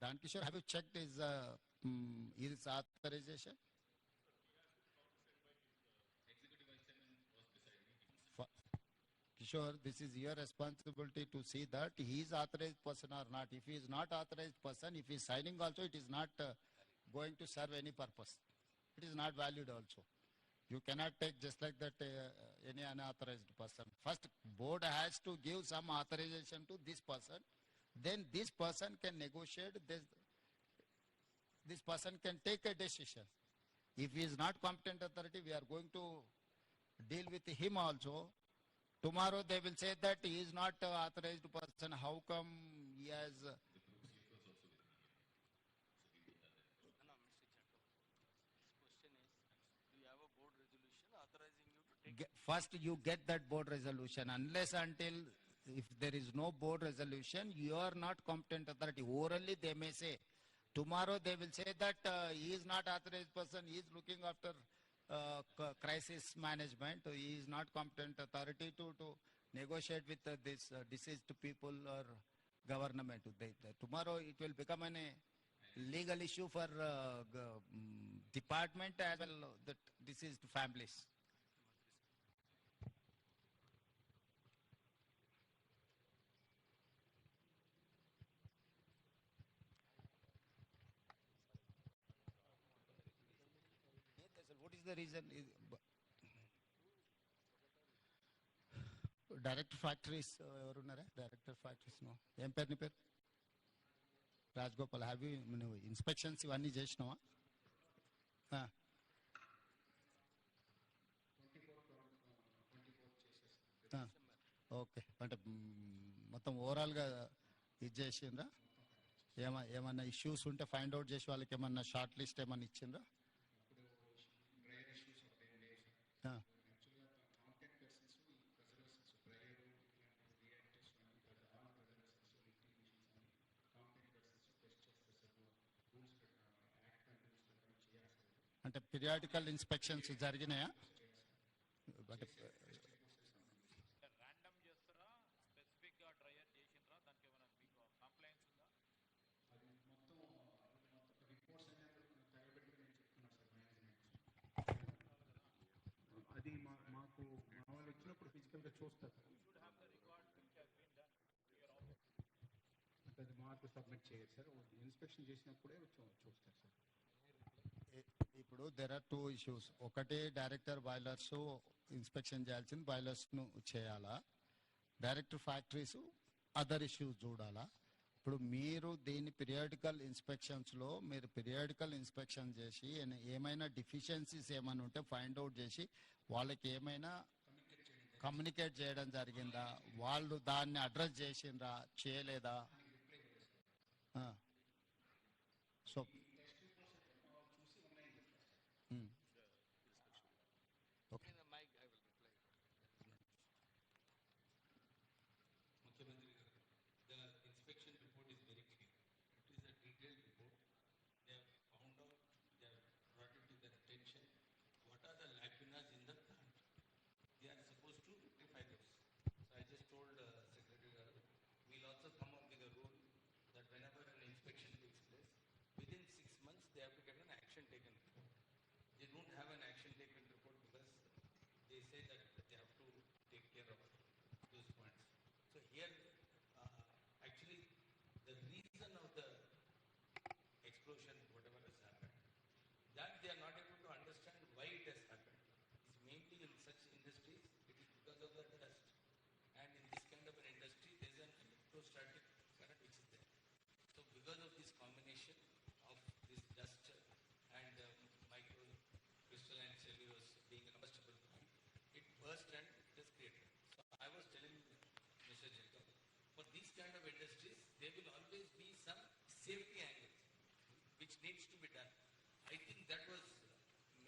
Dan Kishore, have you checked his authorization? Kishore, this is your responsibility to see that he is authorized person or not. If he is not authorized person, if he is signing also, it is not going to serve any purpose. It is not valued also. You cannot take just like that any unauthorized person. First, board has to give some authorization to this person. Then this person can negotiate. This person can take a decision. If he is not competent authority, we are going to deal with him also. Tomorrow they will say that he is not authorized person. How come he has? No, Mr. Chatto. His question is, do you have a board resolution authorizing you to take? First, you get that board resolution. Unless until if there is no board resolution, you are not competent authority. Orally, they may say. Tomorrow they will say that he is not authorized person. He is looking after crisis management. He is not competent authority to negotiate with this deceased people or government. Tomorrow it will become a legal issue for department as well that deceased families. What is the reason? Director factories ఎవరున్నారా? Director factories no ఏం పేరు నీ పేరు? Rajagopal. Have you నువ్వు inspections ఇవన్నీ చేసినావా? Okay, అంటే మొత్తం ఓవరాల్గా ఇది చేసిండ్రా? ఏమన్నా ఇష్యూస్ ఉంటే ఫైండ్ అవుట్ చేసి వాళ్ళకి ఏమన్నా షార్ట్ లిస్ట్ ఏమన్నా ఇచ్చిండ్రా? అంటే పీరియాడికల్ ఇన్స్పెక్షన్స్ జరిగినాయా? అంటే ర్యాండమ్ చేస్తారా, స్పెసిఫిక్ గా డ్రైయర్ చేసిండ్రా? దానికి ఏమైనా మీకు కంప్లైంట్స్ ఉందా? అది మాకు మా వాళ్ళు వచ్చినప్పుడు ఫిజికల్గా చూస్తారు. అది మాకు సబ్మిట్ చేయరు సార్. ఇన్స్పెక్షన్ చేసినప్పుడే చూస్తారు సార్. ఇప్పుడు దెర్ ఆర్ 2 issues. ఒకటి డైరెక్టర్ బాయిలర్స్ ఇన్స్పెక్షన్ చేయాల్సింది బాయిలర్స్ ను చేయాలా, డైరెక్టర్ ఫ్యాక్టరీస్ అదర్ ఇష్యూస్ చూడాలా. ఇప్పుడు మీరు దీన్ని పీరియాడికల్ ఇన్స్పెక్షన్స్ లో మీరు పీరియాడికల్ ఇన్స్పెక్షన్ చేసి ఏమైనా డిఫిషియన్సీస్ ఏమైనా ఉంటే ఫైండ్ అవుట్ చేసి వాళ్ళకి ఏమైనా కమ్యూనికేట్ చేయడం జరిగిందా? వాళ్ళు దాన్ని అడ్రస్ చేసిండ్రా, చేయలేదా? So In the mic, I will reply. Mukhyamantri garu, the inspection report is very clear. It is a detailed report. They have found out, they have brought it to their attention. What are the lacunas in the plant? They are supposed to rectify those. So I just told Secretary garu, we'll also come up with a rule that whenever an inspection takes place, within 6 months they have to get an action taken report. They don't have an action taken report because they say that they have to take care of those points. So here, actually, the reason of the explosion, whatever has happened, that they are not able to understand why it has happened. It's mainly in such industries, it is because of the dust. And in this kind of an industry, there is an electrostatic current which is there. So because of this combination of this dust and micro crystalline cellulose being a combustible point, it burst and it has created. So I was telling Mr. Jacob, for these kind of industries, there will always be some safety angles which needs to be done. I think that was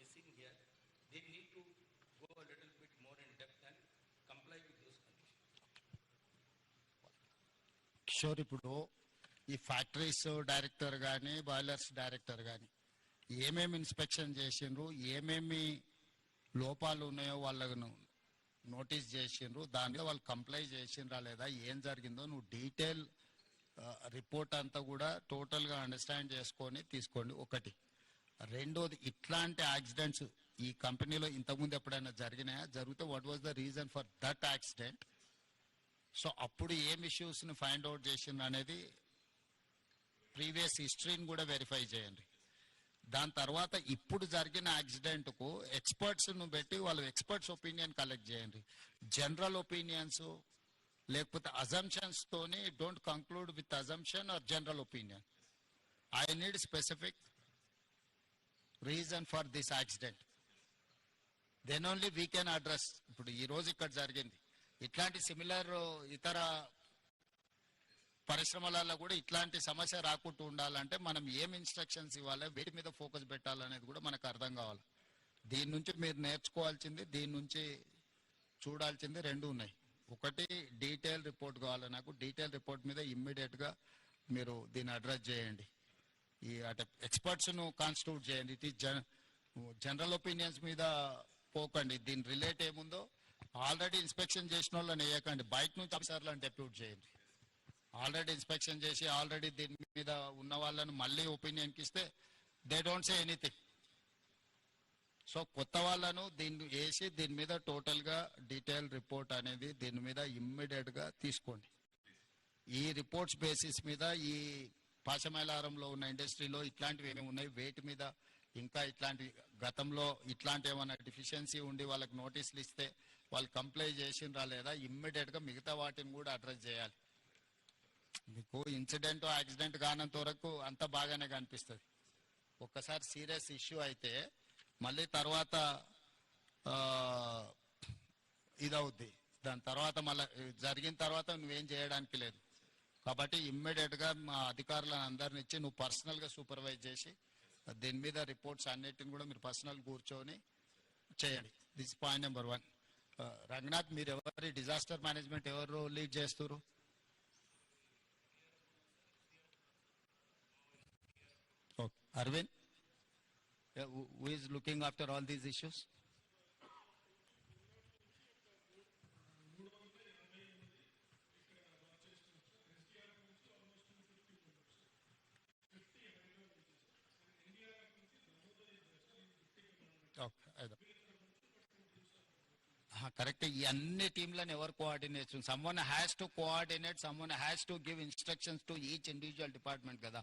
missing here. They need to go a little bit more in depth and comply with those conditions. Kishore, ఇప్పుడు ఈ factories director కానీ boilers director కానీ ఏమేమి inspection చేసిండ్రు, ఏమేమి లోపాలు ఉన్నాయో వాళ్ళను నోటీస్ చేసిండ్రు, దానిలో వాళ్ళు కంప్లై చేసిండ్రా లేదా, ఏం జరిగిందో నువ్వు డీటెయిల్ రిపోర్ట్ అంతా కూడా టోటల్గా అండర్స్టాండ్ చేసుకొని తీసుకోండి ఒకటి. రెండోది, ఇట్లాంటి యాక్సిడెంట్స్ ఈ కంపెనీలో ఇంతకుముందు ఎప్పుడైనా జరిగినాయా? జరిగితే what was the reason for that accident? So అప్పుడు ఏం ఇష్యూస్ని ఫైండ్ అవుట్ చేసింది అనేది ప్రీవియస్ హిస్టరీని కూడా వెరిఫై చేయండి. దాని తర్వాత ఇప్పుడు జరిగిన యాక్సిడెంట్కు ఎక్స్పర్ట్స్ను పెట్టి వాళ్ళ ఎక్స్పర్ట్స్ ఒపీనియన్ కలెక్ట్ చేయండి. జనరల్ ఒపీనియన్స్ లేకపోతే అజంప్షన్స్ తోని don't conclude with assumption or general opinion. I need specific reason for this accident, then only we can address. ఇప్పుడు ఈ రోజు ఇక్కడ జరిగింది, ఇట్లాంటి సిమిలర్ ఇతర పరిశ్రమలలో కూడా ఇట్లాంటి సమస్య రాకుండా ఉండాలంటే మనం ఏం ఇన్స్ట్రక్షన్స్ ఇవ్వాలి, వీటి మీద ఫోకస్ పెట్టాలనేది కూడా మనకు అర్థం కావాలి. దీని నుంచి మీరు నేర్చుకోవాల్సింది, దీని నుంచి చూడాల్సింది రెండు ఉన్నాయి. ఒకటి, డీటెయిల్ రిపోర్ట్ కావాలి నాకు. డీటెయిల్ రిపోర్ట్ మీద ఇమ్మీడియట్గా మీరు దీన్ని అడ్రస్ చేయండి. ఈ అంటే ఎక్స్పర్ట్స్ను కాన్స్టిట్యూట్ చేయండి. ఇట్ ఈస్ జనరల్ ఒపీనియన్స్ మీద పోకండి. దీని రిలేట్ ఏముందో ఆల్రెడీ ఇన్స్పెక్షన్ చేసిన వాళ్ళని వేయకండి, బయట నుంచి ఆఫీసర్లను డెప్యూట్ చేయండి. ఆల్రెడీ ఇన్స్పెక్షన్ చేసి ఆల్రెడీ దీని మీద ఉన్న వాళ్ళని మళ్ళీ ఒపీనియన్కి ఇస్తే they don't say anything. So కొత్త వాళ్ళను దీన్ని వేసి దీని మీద టోటల్గా డీటెయిల్ రిపోర్ట్ అనేది దీని మీద ఇమ్మీడియట్గా తీసుకోండి. ఈ రిపోర్ట్స్ బేసిస్ మీద ఈ పాశమైలారంలో ఉన్న ఇండస్ట్రీలో ఇట్లాంటివి ఏమేమి ఉన్నాయి, వేటి మీద ఇంకా ఇట్లాంటి గతంలో ఇట్లాంటి ఏమైనా డెఫిషియన్సీ ఉండి వాళ్ళకి నోటీసులు ఇస్తే వాళ్ళు కంప్లై చేసిండ్రా లేదా, ఇమ్మీడియట్గా మిగతా వాటిని కూడా అడ్రస్ చేయాలి. మీకు ఇన్సిడెంట్ యాక్సిడెంట్ కానంత వరకు అంత బాగానే కనిపిస్తుంది. ఒక్కసారి సీరియస్ ఇష్యూ అయితే మళ్ళీ తర్వాత ఇదవుద్ది. దాని తర్వాత మళ్ళీ జరిగిన తర్వాత నువ్వేం చేయడానికి లేదు. కాబట్టి ఇమ్మీడియట్గా మా అధికారులను అందరిని ఇచ్చి నువ్వు పర్సనల్గా సూపర్వైజ్ చేసి దీని మీద రిపోర్ట్స్ అన్నిటిని కూడా మీరు పర్సనల్ కూర్చొని చేయండి. This point number 1. రంగనాథ్, మీరు ఎవరి డిజాస్టర్ మేనేజ్మెంట్ ఎవరు లీడ్ చేస్తారు? Okay. Aravind, who is looking after all these issues? Correct. ఈ అన్ని టీంలను ఎవరు coordination? Someone has to coordinate, someone has to give instructions to each individual department కదా.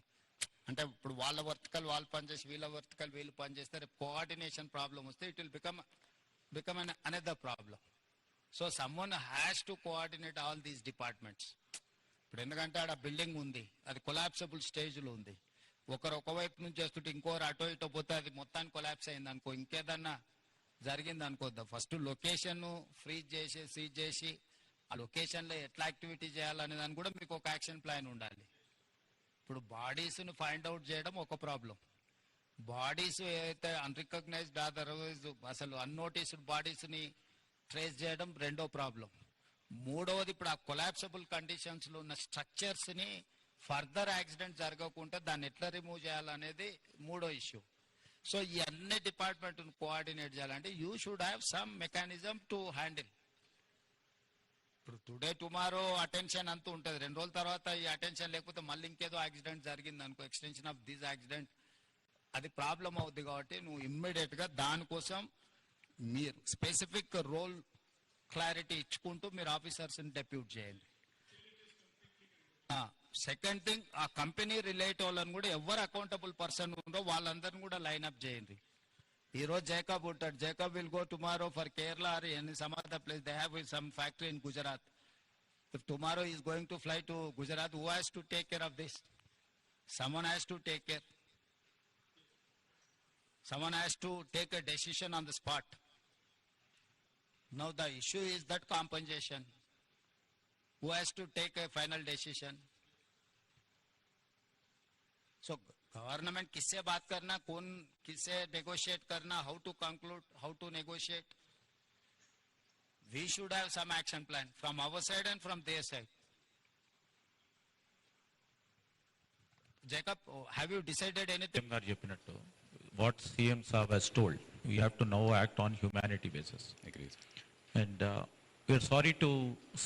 అంటే ఇప్పుడు వాళ్ళ వర్తికల్ వాళ్ళు పనిచేసి వీళ్ళ వర్తికల్ వీళ్ళు పనిచేస్తే రేపు కోఆర్డినేషన్ ప్రాబ్లం వస్తే it will become an another problem. So someone has to coordinate all these departments. ఇప్పుడు ఎందుకంటే ఆడ బిల్డింగ్ ఉంది, అది కొలాప్సబుల్ స్టేజ్లో ఉంది. ఒకరు ఒకవైపు నుంచి చేస్తుంటే ఇంకోరు అటో ఇటో పోతే అది మొత్తానికి కొలాప్స్ అయింది అనుకో, ఇంకేదన్నా జరిగింది అనుకోద్దాం. ఫస్ట్ లొకేషన్ ఫ్రీజ్ చేసి సీజ్ చేసి ఆ లొకేషన్లో ఎట్లా యాక్టివిటీ చేయాలనే దాన్ని కూడా మీకు ఒక యాక్షన్ ప్లాన్ ఉండాలి. ఇప్పుడు బాడీస్ని ఫైండ్ అవుట్ చేయడం ఒక ప్రాబ్లం, బాడీస్ ఏదైతే అన్రికగ్నైజ్డ్ అదర్వైజ్ అసలు అన్నోటీస్డ్ బాడీస్ని ట్రేస్ చేయడం రెండో ప్రాబ్లం. మూడవది, ఇప్పుడు ఆ కొలాప్సబుల్ కండిషన్స్లో ఉన్న స్ట్రక్చర్స్ని ఫర్దర్ యాక్సిడెంట్ జరగకుండా దాన్ని ఎట్లా రిమూవ్ చేయాలనేది మూడో ఇష్యూ. సో ఈ అన్ని డిపార్ట్మెంట్ను కోఆర్డినేట్ చేయాలంటే you should have some mechanism to handle. ఇప్పుడు టుడే టుమారో అటెన్షన్ అంతూ ఉంటుంది, 2 రోజుల తర్వాత ఈ అటెన్షన్ లేకపోతే మళ్ళీ ఇంకేదో యాక్సిడెంట్ జరిగింది అనుకో, ఎక్స్టెన్షన్ ఆఫ్ దిస్ యాక్సిడెంట్, అది ప్రాబ్లం అవుద్ది. కాబట్టి నువ్వు ఇమ్మీడియట్గా దానికోసం మీరు స్పెసిఫిక్ రోల్ క్లారిటీ ఇచ్చుకుంటూ మీరు ఆఫీసర్స్ని డెప్యూట్ చేయండి. సెకండ్ థింగ్, ఆ కంపెనీ రిలేట్ వాళ్ళని కూడా ఎవరు అకౌంటబుల్ పర్సన్ ఉందో వాళ్ళందరిని కూడా లైన్ అప్ చేయండి. ఈ రోజు జేకబ్ ఉంటాడు, Jacob will go tomorrow for Kerala or any some other place. They have some factory in Gujarat. If tomorrow is going to fly to Gujarat, who has to take care of this? Someone has to take care. Someone has to take a decision on the spot. Now the issue is that compensation. Who has to take a final decision? So government किससे बात करना, कौन किससे negotiate करना, how to conclude, how to negotiate. We should have some action plan from our side and from their side. Jacob, have you decided anything? గారు చెప్పినట్టు what CM Saab has told, we have to now act on humanity basis. Agreed. And we are sorry to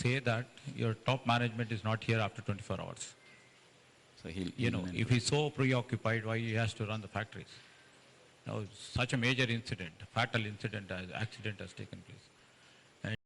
say that your top management is not here after 24 hours. So he'll You know, if he's so preoccupied, why he has to run the factories? Now, such a major incident, fatal incident, accident has taken place.